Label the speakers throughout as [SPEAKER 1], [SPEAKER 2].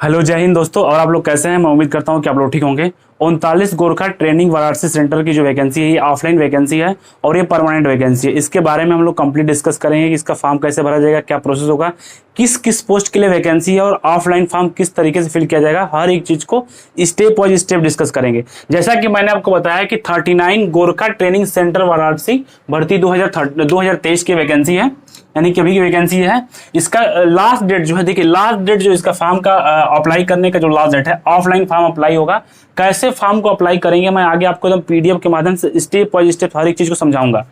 [SPEAKER 1] Hello, जय हिंद दोस्तों। और आप लोग कैसे हैं? मैं उम्मीद करता हूं कि आप लोग ठीक होंगे। 39 गोरखा ट्रेनिंग वाराणसी सेंटर की जो वैकेंसी है ये ऑफलाइन वैकेंसी है और ये परमानेंट वैकेंसी है। इसके बारे में हम लोग कंप्लीट डिस्कस करेंगे कि इसका फॉर्म कैसे भरा जाएगा, क्या प्रोसेस होगा, किस किस पोस्ट के लिए वैकेंसी है और ऑफलाइन फॉर्म किस तरीके से फिल किया जाएगा। हर एक चीज को स्टेप वाइज स्टेप डिस्कस करेंगे। जैसा कि मैंने आपको बताया कि 39 गोरखा ट्रेनिंग सेंटर वाराणसी भर्ती 2023 की वैकेंसी है, यानी कि अभी की वैकेंसी है। इसका लास्ट डेट जो है, देखिए लास्ट डेट जो इसका फॉर्म का अप्लाई करने का जो लास्ट डेट है, ऑफलाइन फॉर्म अप्लाई होगा। कैसे फॉर्म को अप्लाई करेंगे मैं आगे आपको एकदम पीडीएफ के माध्यम से स्टेप बाय स्टेप हर एक चीज को समझाऊंगा।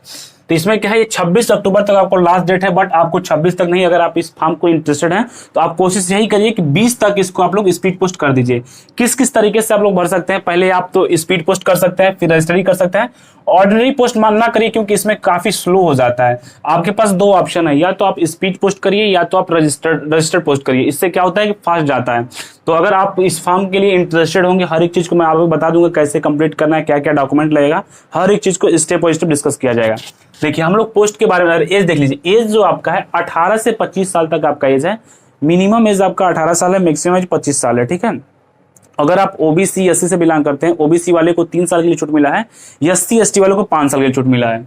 [SPEAKER 1] तो इसमें क्या है, ये 26 अक्टूबर तक आपको लास्ट डेट है, बट आपको 26 तक नहीं, अगर आप इस फॉर्म को इंटरेस्टेड हैं तो आप कोशिश यही करिए कि 20 तक इसको आप लोग स्पीड पोस्ट कर दीजिए। किस किस तरीके से आप लोग भर सकते हैं, पहले आप तो स्पीड पोस्ट कर सकते हैं, फिर रजिस्ट्री कर सकते हैं। ऑर्डिनरी पोस्ट ना करिए क्योंकि इसमें काफी स्लो हो जाता है। आपके पास दो ऑप्शन है, या तो आप स्पीड पोस्ट करिए या तो आप रजिस्टर्ड पोस्ट करिए। इससे क्या होता है कि फास्ट जाता है। तो अगर आप इस फॉर्म के लिए इंटरेस्टेड होंगे, हर एक चीज को मैं आपको बता दूंगा कैसे कंप्लीट करना है, क्या क्या डॉक्यूमेंट लगेगा, हर एक चीज को स्टेप बाय स्टेप डिस्कस किया जाएगा। देखिए हम लोग पोस्ट के बारे में एज देख लीजिए। एज जो आपका है 18 से 25 साल तक आपका एज है। मिनिमम एज आपका 18 साल है, मैक्सिमम एज 25 साल है, ठीक है। अगर आप ओबीसी एससी से बिलोंग करते हैं, ओबीसी वाले को 3 साल के लिए छूट मिला है, एससी एसटी वाले को 5 साल के लिए छूट मिला है।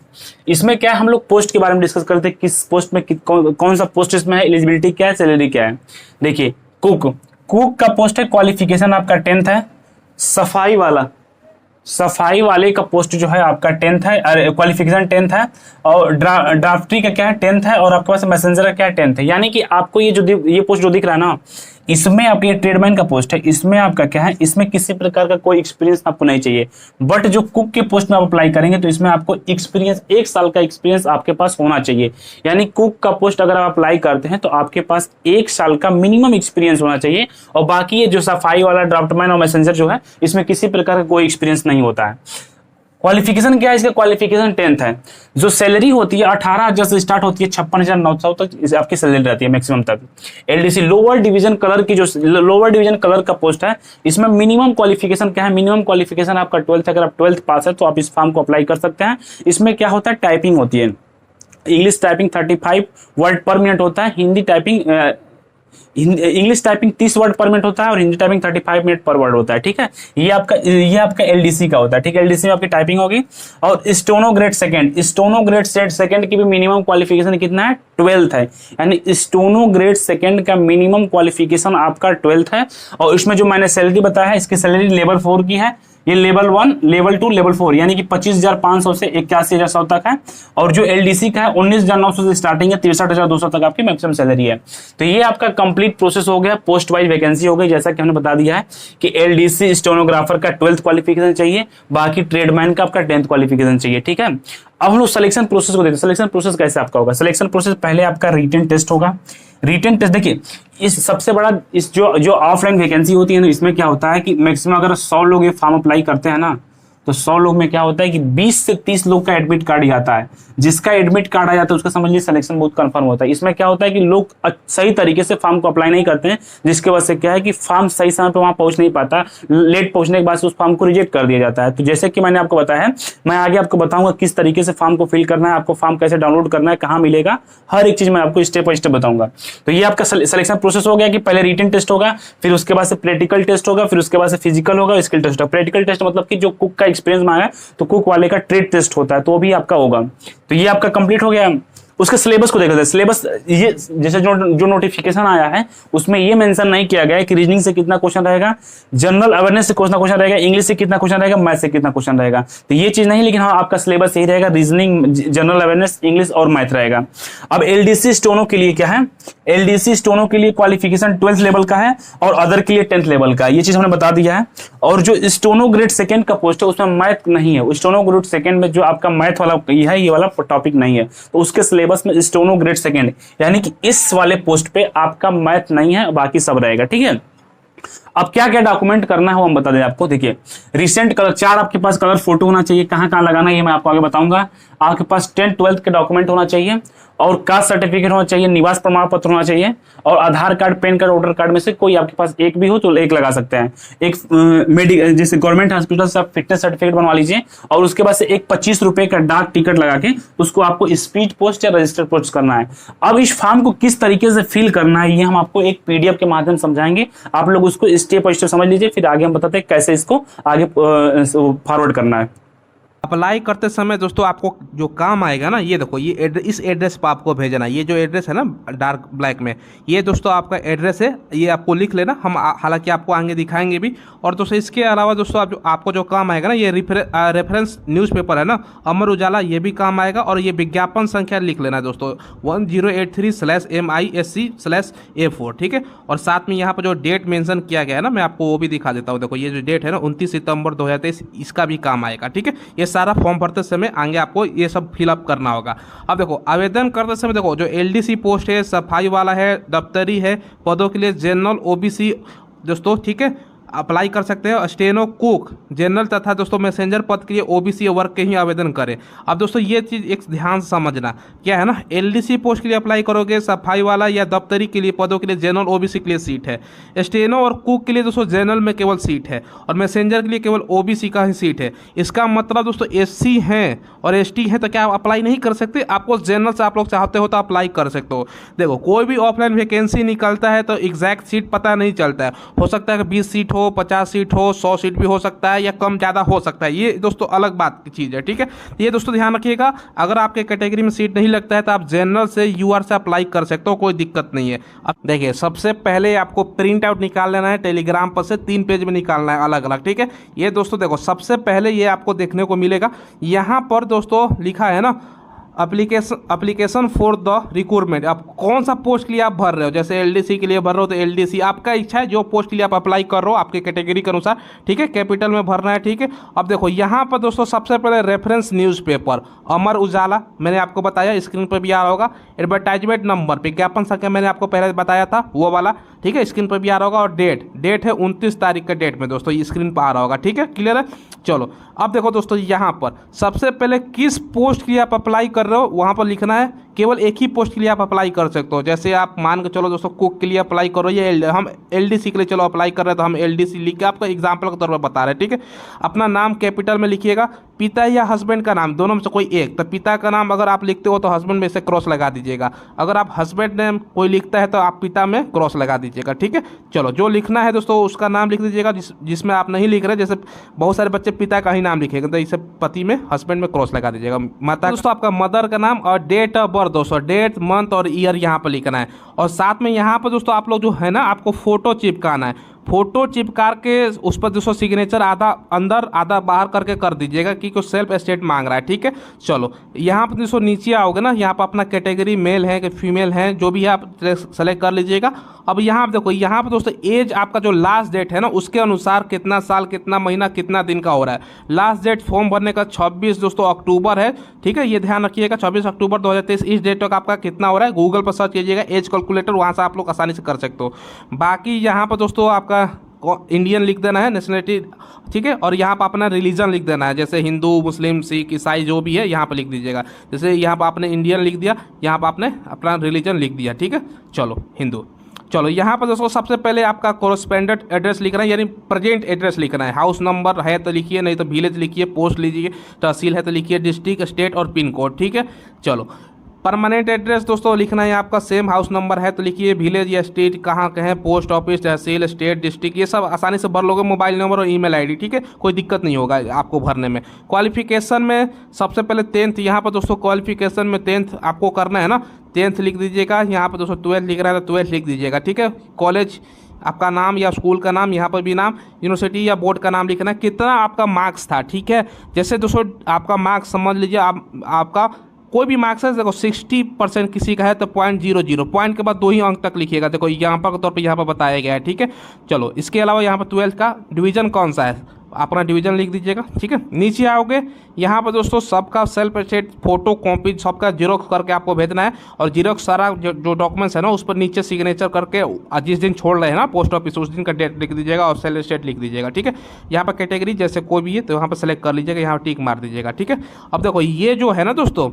[SPEAKER 1] इसमें क्या हम लोग पोस्ट के बारे में डिस्कस करते हैं, किस पोस्ट में कौन सा पोस्ट इसमें है, एलिजिबिलिटी क्या है, सैलरी क्या है। देखिए कुक का पोस्ट है, क्वालिफिकेशन आपका 10th है। सफाई वाले का पोस्ट जो है आपका 10th है, क्वालिफिकेशन 10th है। और ड्राफ्टरी का क्या है, 10th है। और आपके पास मैसेंजर का क्या है, 10th है। यानी कि आपको ये पोस्ट जो दिख रहा है ना, इसमें आपके ये ट्रेडमैन का पोस्ट है, इसमें आपका क्या है, इसमें किसी प्रकार का कोई एक्सपीरियंस आपको नहीं चाहिए। बट जो कुक के पोस्ट में आप अप्लाई करेंगे तो इसमें आपको एक्सपीरियंस, 1 साल का एक्सपीरियंस आपके पास होना चाहिए। यानी कुक का पोस्ट अगर आप अप्लाई करते हैं तो आपके पास 1 साल का मिनिमम एक्सपीरियंस होना चाहिए। और बाकी ये जो सफाई वाला, ड्राफ्टमैन और मैसेंजर जो है, इसमें किसी प्रकार का कोई एक्सपीरियंस नहीं होता है। क्वालिफिकेशन क्या है, इसका क्वालिफिकेशन 10th है। जो सैलरी होती है 18,000 से स्टार्ट होती है, 56,900 तक आपकी सैलरी रहती है मैक्सिमम तक। एलडीसी लोअर डिवीजन कलर की, जो लोअर डिवीजन कलर का पोस्ट है, इसमें मिनिमम क्वालिफिकेशन क्या है, मिनिमम क्वालिफिकेशन आपका 12th है। अगर आप 12th पास है तो आप इस फॉर्म को अप्लाई कर सकते हैं। इसमें क्या होता है, टाइपिंग होती है। इंग्लिश टाइपिंग 35 वर्ड पर मिनट होता है, Hindi typing English typing 30 word पर मिनट होता है और हिंदी टाइपिंग 35 मिनट पर वर्ड होता है, ठीक है। ये आपका एलडीसी का होता है, ठीक है। एलडीसी में आपकी टाइपिंग होगी। और स्टेनो ग्रेड सेकंड की भी मिनिमम क्वालिफिकेशन कितना है, 12th है। यानी स्टेनो ग्रेड सेकंड का मिनिमम क्वालिफिकेशन आपका 12th है। और इसमें जो मैंने सैलरी बताया है, इसकी सैलरी लेवल 4 की है। ये लेवल 1, लेवल 2, लेवल 4, यानी कि 25,500 से 81,100 तक है। और जो एलडीसी का है 19,900 से स्टार्टिंग है, 63,200 तक आपकी मैक्सिमम सैलरी है। तो ये आपका कंप्लीट प्रोसेस हो गया, पोस्ट वाइज वैकेंसी हो गई। जैसा कि हमने बता दिया है कि एलडीसी स्टेनोग्राफर का 12th क्वालिफिकेशन चाहिए, बाकी ट्रेडमैन का आपका 10th क्वालिफिकेशन चाहिए, ठीक है। अब हम लोग सिलेक्शन प्रोसेस को देखते हैं। सिलेक्शन प्रोसेस कैसे आपका होगा। सिलेक्शन प्रोसेस पहले आपका रिटन टेस्ट होगा। रिटन टेस्ट देखिए, इस सबसे बड़ा इस जो ऑफलाइन वैकेंसी होती है ना, इसमें क्या होता है कि मैक्सिमम अगर 100 लोग ये फॉर्म अप्लाई करते हैं ना, तो 100 लोग में क्या होता है कि 20 से 30 लोग का एडमिट कार्ड आता है। जिसका एडमिट कार्ड आ जाता है उसका समझ लीजिए सिलेक्शन बहुत कंफर्म होता है। इसमें क्या होता है कि लोग सही तरीके से फॉर्म को अप्लाई नहीं करते हैं, जिसके वजह से क्या है कि फॉर्म सही समय पे वहां पहुंच नहीं पाता। लेट पहुंचने के बाद से उस फॉर्म को रिजेक्ट कर दिया जाता है। तो जैसे कि मैंने आपको बताया है, मैं आगे आपको बताऊंगा किस तरीके से फॉर्म को फिल करना है, आपको फॉर्म कैसे डाउनलोड करना है, कहाँ मिलेगा, हर एक चीज मैं आपको स्टेप बाय स्टेप बताऊंगा। तो ये आपका सिलेक्शन प्रोसेस हो गया कि पहले रिटन टेस्ट होगा, फिर उसके बाद से प्रैक्टिकल टेस्ट होगा, फिर उसके बाद से फिजिकल होगा, स्किल टेस्ट होगा। प्रैक्टिकल टेस्ट मतलब कि जो कुक का एक्सपीरियंस मांगा तो कुक वाले का ट्रेड टेस्ट होता है, तो भी आपका होगा। तो ये आपका कंप्लीट हो गया। उसके सिलेबस को देख लेते हैं। सिलेबस ये जैसे जो नोटिफिकेशन आया है उसमें ये मेंशन नहीं किया गया है कि रीजनिंग से कितना क्वेश्चन रहेगा, जनरल अवेयरनेस से कितना क्वेश्चन रहेगा, इंग्लिश से कितना क्वेश्चन रहेगा, मैथ से कितना क्वेश्चन रहेगा। तो ये चीज नहीं, लेकिन हाँ आपका सिलेबस यही रहेगा, रीजनिंग, जनरल अवेयरनेस, इंग्लिश और मैथ रहेगा। अब एलडीसी स्टेनो के लिए क्या है, एलडीसी स्टेनो के लिए क्वालिफिकेशन 12th लेवल का है और अदर के लिए 10th लेवल का है। ये चीज हमने बता दिया है। और जो स्टेनो ग्रेड सेकंड का पोस्ट है उसमें मैथ नहीं है। स्टेनो ग्रेड सेकंड में जो आपका मैथ वाला ये वाला टॉपिक नहीं है, तो उसके सिलेबस में स्टेनो ग्रेड सेकंड, यानी कि इस वाले पोस्ट पे आपका मैथ नहीं है, बाकी सब रहेगा, ठीक है। अब क्या क्या डॉक्यूमेंट करना है वो हम बता दें आपको। देखिए रिसेंट कलर, 4 आपके पास कलर फोटो होना चाहिए। कहाँ कहाँ लगाना है ये मैं आपको आगे बताऊंगा। आपके पास 10th-12th के डॉक्यूमेंट होना चाहिए और कास्ट सर्टिफिकेट होना चाहिए, निवास प्रमाण पत्र होना चाहिए और Aadhaar card, PAN card, voter card में से कोई आपके पास एक भी हो तो एक लगा सकते हैं। एक मेडिकल जैसे गवर्नमेंट हॉस्पिटल से आप फिटनेस सर्टिफिकेट बनवा लीजिए और उसके बाद से एक 25 रुपए का डाक टिकट लगा के उसको आपको स्पीड पोस्ट या रजिस्टर्ड पोस्ट करना है। अब इस फॉर्म को किस तरीके से फिल करना है ये हम आपको एक पीडीएफ के माध्यम से समझाएंगे। आप लोग उसको स्टेप बाय स्टेप समझ लीजिए, फिर आगे हम बताते हैं कैसे इसको आगे फॉरवर्ड करना है।
[SPEAKER 2] अप्लाई करते समय दोस्तों आपको जो काम आएगा ना, ये देखो, ये एड्रेस, इस एड्रेस पर आपको भेजना है। ये जो एड्रेस है ना डार्क ब्लैक में, ये दोस्तों आपका एड्रेस है, ये आपको लिख लेना। हम हालांकि आपको आगे दिखाएंगे भी। और दोस्तों इसके अलावा दोस्तों आपको जो काम आएगा ना, ये रेफरेंस न्यूज़पेपर है ना अमर उजाला, ये भी काम आएगा। और ये विज्ञापन संख्या लिख लेना है दोस्तों 1083/MISC/A4, ठीक है। और साथ में यहाँ पर जो डेट मेंशन किया गया है ना, मैं आपको वो भी दिखा देता हूँ। देखो ये जो डेट है ना 29 सितंबर 2023, इसका भी काम आएगा, ठीक है। ये सारा फॉर्म भरते समय आगे आपको ये सब फिलअप करना होगा। अब देखो आवेदन करते समय देखो जो एलडीसी पोस्ट है, सफाई वाला है, दफ्तरी है, पदों के लिए जनरल, ओबीसी दोस्तों, ठीक है, अप्लाई कर सकते हैं। स्टेनो, कुक, जनरल तथा दोस्तों मैसेंजर पद के लिए ओबीसी वर्ग के ही आवेदन करें। अब दोस्तों ये चीज़ एक ध्यान से समझना, क्या है ना, एलडीसी पोस्ट के लिए अप्लाई करोगे, सफाई वाला या दफ्तरी के लिए पदों के लिए जनरल, ओबीसी के लिए सीट है। स्टेनो और कुक के लिए दोस्तों जनरल में केवल सीट है और मैसेंजर के लिए केवल ओबीसी का ही सीट है। इसका मतलब दोस्तों एससी हैं और एसटी हैं तो क्या आप अप्लाई नहीं कर सकते? आपको जनरल से आप लोग चाहते हो तो अप्लाई कर सकते हो। देखो कोई भी ऑफलाइन वैकेंसी निकलता है तो एग्जैक्ट सीट पता नहीं चलता है। हो सकता है कि 20 सीट हो, 50 सीट हो, 100 सीट भी हो सकता है या कम ज़्यादा हो सकता है। ये दोस्तों अलग बात की चीज़ है, ठीक है। ये दोस्तों ध्यान रखिएगा, अगर आपके कैटेगरी में सीट नहीं लगता है तो आप जनरल से, यूआर से अप्लाई कर सकते हो, कोई दिक्कत नहीं है। अब देखिए सबसे पहले आपको प्रिंट आउट निकाल लेना है टेलीग्राम पर से, 3 पेज में निकालना है अलग अलग, ठीक है। ये दोस्तों देखो सबसे पहले ये आपको देखने को मिलेगा, यहाँ पर दोस्तों लिखा है ना एप्लीकेशन फॉर द रिक्रूटमेंट। आप कौन सा पोस्ट के लिए आप भर रहे हो, जैसे एलडीसी के लिए भर रहे हो तो एलडीसी, आपका इच्छा है जो पोस्ट के लिए आप अप्लाई कर रहे हो आपके कैटेगरी के अनुसार, ठीक है, कैपिटल में भरना है, ठीक है। अब देखो यहाँ पर दोस्तों सबसे पहले रेफरेंस न्यूज़पेपर अमर उजाला, मैंने आपको बताया, स्क्रीन पर भी आ रहा होगा। एडवर्टाइजमेंट नंबर, विज्ञापन संख्या मैंने आपको पहले बताया था वो वाला, ठीक है, स्क्रीन पर भी आ रहा होगा। और डेट है 29 तारीख का डेट में दोस्तों, ये स्क्रीन पर आ रहा होगा, ठीक है, क्लियर है। चलो अब देखो दोस्तों यहाँ पर सबसे पहले किस पोस्ट के लिए आप अप्लाई कर रहे हो वहाँ पर लिखना है। केवल एक ही पोस्ट के लिए आप अप्लाई कर सकते हो। जैसे आप मान के चलो दोस्तों कुक के लिए अप्लाई करो, ये हम एलडीसी के लिए चलो अप्लाई कर रहे हैं तो हम एलडीसी लिख के आपको एग्जाम्पल के तौर पर बता रहे हैं, ठीक है। अपना नाम कैपिटल में लिखिएगा, पिता या हस्बैंड का नाम दोनों में से कोई एक, तो पिता का नाम अगर आप लिखते हो तो हस्बैंड में से क्रॉस लगा दीजिएगा। अगर आप हस्बैंड नेम कोई लिखता है तो आप पिता में क्रॉस लगा दीजिएगा, ठीक है। चलो जो लिखना है दोस्तों उसका नाम लिख दीजिएगा, जिसमें आप नहीं लिख रहे, जैसे बहुत सारे बच्चे पिता का ही नाम लिखेंगे तो इसे पति में, हस्बैंड में क्रॉस लगा दीजिएगा। माता दोस्तों आपका मदर का नाम और डेट ऑफ बर्थ दोस्तों, डेट, मंथ और ईयर यहाँ पर लिखना है। और साथ में यहाँ पर दोस्तों आप लोग जो है ना आपको फोटो चिपकाना है। फोटो चिपका के उस पर दोस्तों सिग्नेचर आधा अंदर आधा बाहर करके कर दीजिएगा कि कोई सेल्फ स्टेट मांग रहा है, ठीक है। चलो यहाँ पर दोस्तों नीचे आओगे ना, यहाँ पर अपना कैटेगरी मेल है कि फीमेल है जो भी है आप सेलेक्ट कर लीजिएगा। अब यहाँ पर देखो, यहाँ पर दोस्तों एज आपका जो लास्ट डेट है ना उसके अनुसार कितना साल, कितना महीना, कितना दिन का हो रहा है। लास्ट डेट फॉर्म भरने का 26 दोस्तों अक्टूबर है, ठीक है, ये ध्यान रखिएगा 26 अक्टूबर 2023। इस डेट तक आपका कितना हो रहा है गूगल पर सर्च कीजिएगा, एज कैलकुलेटर, वहाँ से आप लोग आसानी से कर सकते हो। बाकी यहाँ पर दोस्तों आपका इंडियन लिख देना है, नेशनलिटी, ठीक है। और यहाँ पर अपना रिलीजन लिख देना है, जैसे हिंदू, मुस्लिम, सिख, ईसाई जो भी है यहाँ पर लिख दीजिएगा। जैसे यहाँ पर आपने इंडियन लिख दिया, यहाँ पर आपने अपना रिलीजन लिख दिया, ठीक है। चलो हिंदू। चलो यहाँ पर दोस्तों सबसे पहले आपका कोरस्पेंडेंट एड्रेस लिखना है, यानी प्रेजेंट एड्रेस लिखना है। हाउस नंबर है तो लिखिए, नहीं तो विलेज लिखिए, पोस्ट लीजिए, तहसील है तो लिखिए, डिस्ट्रिक्ट, स्टेट और पिन कोड, ठीक है। चलो परमानेंट एड्रेस दोस्तों लिखना है आपका, सेम हाउस नंबर है तो लिखिए, विलेज या स्टेट कहाँ के हैं, पोस्ट ऑफिस, तहसील, स्टेट, डिस्ट्रिक्ट, ये सब आसानी से भर लोगे, मोबाइल नंबर और ईमेल आईडी, ठीक है, कोई दिक्कत नहीं होगा आपको भरने में। क्वालिफिकेशन में सबसे पहले 10th, यहाँ पर दोस्तों क्वालिफिकेशन में 10th आपको करना है ना, 10th लिख दीजिएगा। यहाँ पर दोस्तों 12th लिख रहा है तो 12th लिख दीजिएगा, ठीक है। कॉलेज आपका नाम या स्कूल का नाम, यहाँ पर भी नाम, यूनिवर्सिटी या बोर्ड का नाम लिखना है, कितना आपका मार्क्स था, ठीक है। जैसे दोस्तों आपका मार्क्स समझ लीजिए, आपका कोई भी मार्क्स है, देखो 60% किसी का है तो 0.00, पॉइंट के बाद 2 ही अंक तक लिखिएगा, देखो यहाँ पर के तौर पे यहाँ पर बताया गया है, ठीक है। चलो इसके अलावा यहाँ पर 12th का डिवीज़न कौन सा है, अपना डिवीजन लिख दीजिएगा, ठीक है। नीचे आओगे, यहाँ पर दोस्तों सबका सेल्फ एटेस्टेड फोटो कॉपी सबका जीरोक्स करके आपको भेजना है, और जीरोक्स सारा जो डॉक्यूमेंट्स है ना उस पर नीचे सिग्नेचर करके जिस दिन छोड़ रहे हैं ना पोस्ट ऑफिस उस दिन का डेट लिख दीजिएगा और सेल्फ एटेस्टेड लिख दीजिएगा, ठीक है। यहाँ पर कैटेगरी जैसे कोई भी है तो यहाँ पर सेलेक्ट कर लीजिएगा, यहाँ पर टिक मार दीजिएगा, ठीक है। अब देखो ये जो है ना दोस्तों,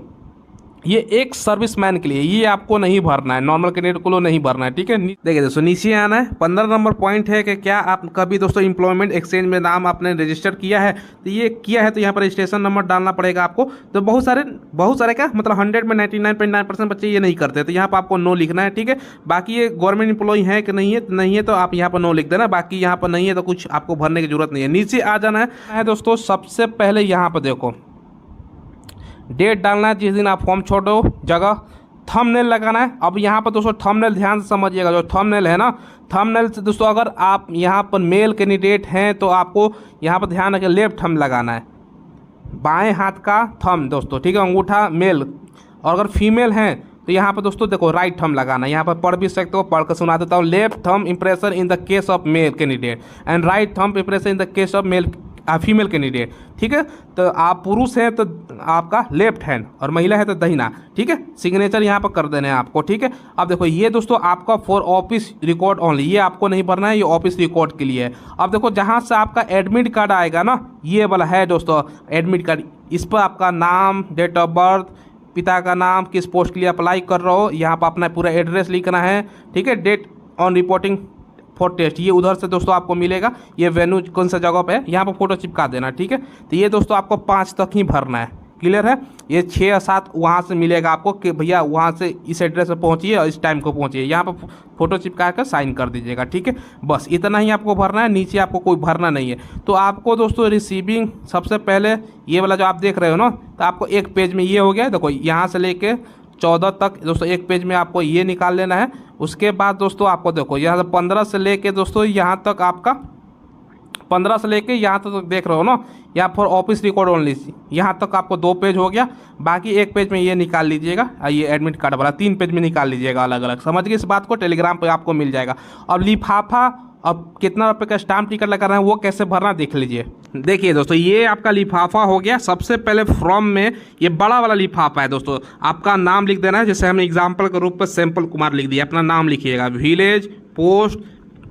[SPEAKER 2] ये एक सर्विसमैन के लिए, ये आपको नहीं भरना है, नॉर्मल कैंडिडेट को नहीं भरना है, ठीक है। देखिए दोस्तों नीचे आना है। 15 नंबर पॉइंट है कि क्या आप कभी दोस्तों एम्प्लॉयमेंट एक्सचेंज में नाम आपने रजिस्टर किया है, तो ये किया है तो यहाँ पर रजिस्ट्रेशन नंबर डालना पड़ेगा आपको। तो बहुत सारे क्या मतलब 100 में 99.9% बच्चे ये नहीं करते, तो यहाँ पर आपको नो लिखना है, ठीक है। बाकी ये गवर्नमेंट एम्प्लॉय है कि नहीं है तो आप यहाँ पर नो लिख देना, बाकी यहाँ पर नहीं है तो कुछ आपको भरने की जरूरत नहीं है। नीचे आ जाना है दोस्तों। सबसे पहले यहाँ पर देखो डेट डालना है जिस दिन आप फॉर्म छोड़ो, जगह, थंबनेल लगाना है। अब यहाँ पर दोस्तों थंबनेल ध्यान से समझिएगा, जो थंबनेल है ना, थंबनेल से दोस्तों अगर आप यहाँ पर मेल कैंडिडेट हैं तो आपको यहाँ पर ध्यान रखिए लेफ्ट थंब लगाना है, बाएं हाथ का थंब दोस्तों, ठीक है, अंगूठा मेल। और अगर फीमेल हैं तो यहाँ पर दोस्तों देखो राइट थंब लगाना है। यहाँ पर पढ़ भी सकते हो, पढ़ कर सुना देता हूँ। Left thumb impression in the case of male candidate and right thumb impression in the case of female candidate, ठीक है। तो आप पुरुष हैं तो आपका लेफ्ट हैंड और महिला है तो दहिना, ठीक है। सिग्नेचर यहाँ पर कर देने हैं आपको, ठीक है। अब देखो ये दोस्तों आपका फॉर ऑफिस रिकॉर्ड ओनली, ये आपको नहीं भरना है, ये ऑफिस रिकॉर्ड के लिए है। अब देखो जहाँ से आपका एडमिट कार्ड आएगा ना, ये वाला है दोस्तों एडमिट कार्ड, इस पर आपका नाम, डेट ऑफ बर्थ, पिता का नाम, किस पोस्ट के लिए अप्लाई कर रहे हो, यहाँ पर अपना पूरा एड्रेस लिखना है, ठीक है। Date on reporting for test, ये उधर से दोस्तों आपको मिलेगा, ये वेन्यू कौन सा जगह पे है, यहाँ पर फोटो चिपका देना, ठीक है। तो ये दोस्तों आपको 5 तक ही भरना है, क्लियर है। ये 6 या 7 वहाँ से मिलेगा आपको कि भैया वहाँ से इस एड्रेस पर पहुँचिए और इस टाइम को पहुँचिए, यहाँ पर फोटो चिपका कर साइन कर दीजिएगा, ठीक है। बस इतना ही आपको भरना है, नीचे आपको कोई भरना नहीं है। तो आपको दोस्तों रिसीविंग सबसे पहले ये वाला जो आप देख रहे हो ना, तो आपको एक पेज में ये हो गया, देखो यहाँ से लेके 14 तक दोस्तों एक पेज में आपको ये निकाल लेना है। उसके बाद दोस्तों आपको देखो यहाँ से 15 से लेके दोस्तों यहाँ तक आपका 15 से लेके यहाँ तक देख रहे हो ना, यहाँ फॉर ऑफिस रिकॉर्ड ओनली, यहाँ तक आपको 2 पेज हो गया। बाकी एक पेज में ये निकाल लीजिएगा, ये एडमिट कार्ड वाला 3 पेज में निकाल लीजिएगा अलग अलग। समझ गए इस बात को, टेलीग्राम पे आपको मिल जाएगा। अब लिफाफा, अब कितना रुपये का स्टाम्प टिकट लगा रहे हैं वो कैसे भरना देख लीजिए। देखिए दोस्तों ये आपका लिफाफा हो गया। सबसे पहले फॉर्म में ये बड़ा वाला लिफाफा है दोस्तों, आपका नाम लिख देना है। जैसे हमने एग्जाम्पल के रूप में सैंपल कुमार लिख दिया, अपना नाम लिखिएगा, village, post,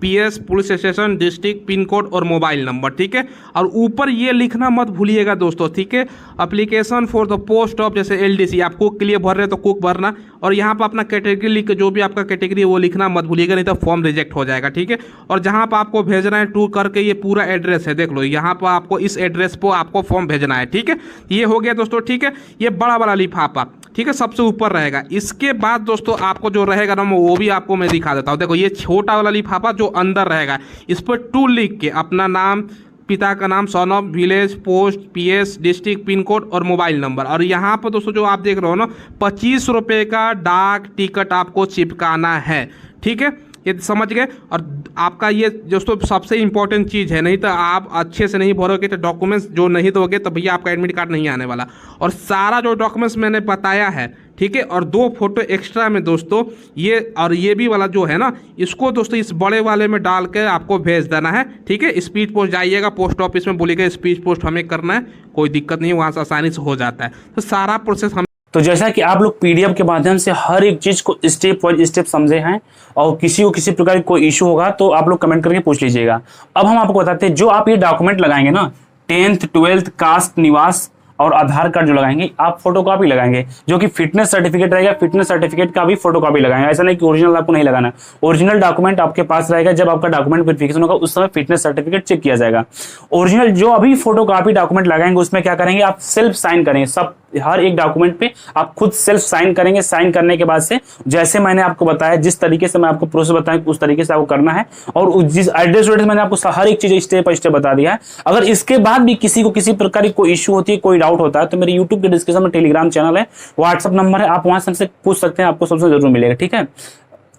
[SPEAKER 2] PS, police station, district, pin code और मोबाइल नंबर, ठीक है। और ऊपर ये लिखना मत भूलिएगा दोस्तों, ठीक है। Application for the post of, जैसे एलडीसी आप कुक के लिए भर रहे हैं तो कुक भरना, और यहाँ पर अपना कैटेगरी लिख के जो भी आपका कैटेगरी है वो लिखना मत भूलिएगा, नहीं तो फॉर्म रिजेक्ट हो जाएगा, ठीक है। और जहाँ पर आपको भेजना है टू करके ये पूरा एड्रेस है, देख लो यहाँ पर आपको इस एड्रेस पर आपको फॉर्म भेजना है, ठीक है। ये हो गया दोस्तों, ठीक है। ये बड़ा वाला लिफाफा, ठीक है, सबसे ऊपर रहेगा। इसके बाद दोस्तों आपको जो रहेगा ना वो भी आपको मैं दिखा देता हूँ। देखो ये छोटा वाला लिफाफा जो अंदर रहेगा, इस पर टू लिख के अपना नाम, पिता का नाम, son of, village, post, PS, district, pin code और मोबाइल नंबर। और यहाँ पर दोस्तों जो आप देख रहे हो ना 25 रुपये का डाक टिकट आपको चिपकाना है, ठीक है। ये समझ गए। और आपका ये दोस्तों सबसे इंपॉर्टेंट चीज़ है, नहीं तो आप अच्छे से नहीं भरोगे तो डॉक्यूमेंट्स जो नहीं दोगे तो भैया आपका एडमिट कार्ड नहीं आने वाला। और सारा जो डॉक्यूमेंट्स मैंने बताया है, ठीक है, और 2 फोटो एक्स्ट्रा में दोस्तों ये और ये भी वाला जो है ना, इसको दोस्तों इस बड़े वाले में डाल के आपको भेज देना है, ठीक है। स्पीड पोस्ट जाइएगा, पोस्ट ऑफिस में बोलिएगा स्पीड पोस्ट हमें करना है, कोई दिक्कत नहीं, वहाँ से आसानी से हो जाता है। तो सारा प्रोसेस हम
[SPEAKER 1] तो जैसा कि आप लोग पीडीएफ के माध्यम से हर एक चीज को स्टेप बाय स्टेप समझे हैं, और किसी को किसी प्रकार की कोई इशू होगा तो आप लोग कमेंट करके पूछ लीजिएगा। अब हम आपको बताते हैं, जो आप ये डॉक्यूमेंट लगाएंगे ना, 10th 12th कास्ट, निवास और आधार कार्ड जो लगाएंगे, आप फोटोकॉपी लगाएंगे, जो कि फिटनेस सर्टिफिकेट रहेगा, फिटनेस सर्टिफिकेट का भी फोटोकॉपी लगाएंगे। ऐसा नहीं कि ओरिजिनल आपको नहीं लगाना, ओरिजिनल डॉक्यूमेंट आपके पास रहेगा। जब आपका डॉक्यूमेंट वेरिफिकेशन होगा उस समय फिटनेस सर्टिफिकेट चेक किया जाएगा। ओरिजिनल जो अभी फोटोकॉपी डॉक्यूमेंट लगाएंगे उसमें क्या करेंगे, आप सेल्फ साइन करेंगे, सब हर एक डॉक्यूमेंट पे आप खुद सेल्फ साइन करेंगे। साइन करने के बाद से जैसे मैंने आपको बताया, जिस तरीके से मैं आपको प्रोसेस बताया उस तरीके से आपको करना है, और जिस एड्रेस मैंने आपको हर एक चीज स्टेप बाय स्टेप बता दिया है। अगर इसके बाद भी किसी को किसी प्रकार की कोई इशू होती है, कोई डाउट होता है, तो मेरे यूट्यूब के डिस्क्रिप्शन में टेलीग्राम चैनल है, व्हाट्सएप नंबर है, आप वहां से हमसे पूछ सकते हैं, आपको सोल्यूशन जरूर मिलेगा, ठीक है।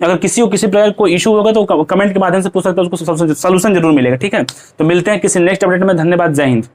[SPEAKER 1] अगर किसी को किसी प्रकार कोई इशू होगा तो कमेंट के माध्यम से पूछ सकते हैं, उसको सोल्यूशन जरूर मिलेगा, ठीक है। तो मिलते हैं किसी नेक्स्ट अपडेट में। धन्यवाद, जय हिंद।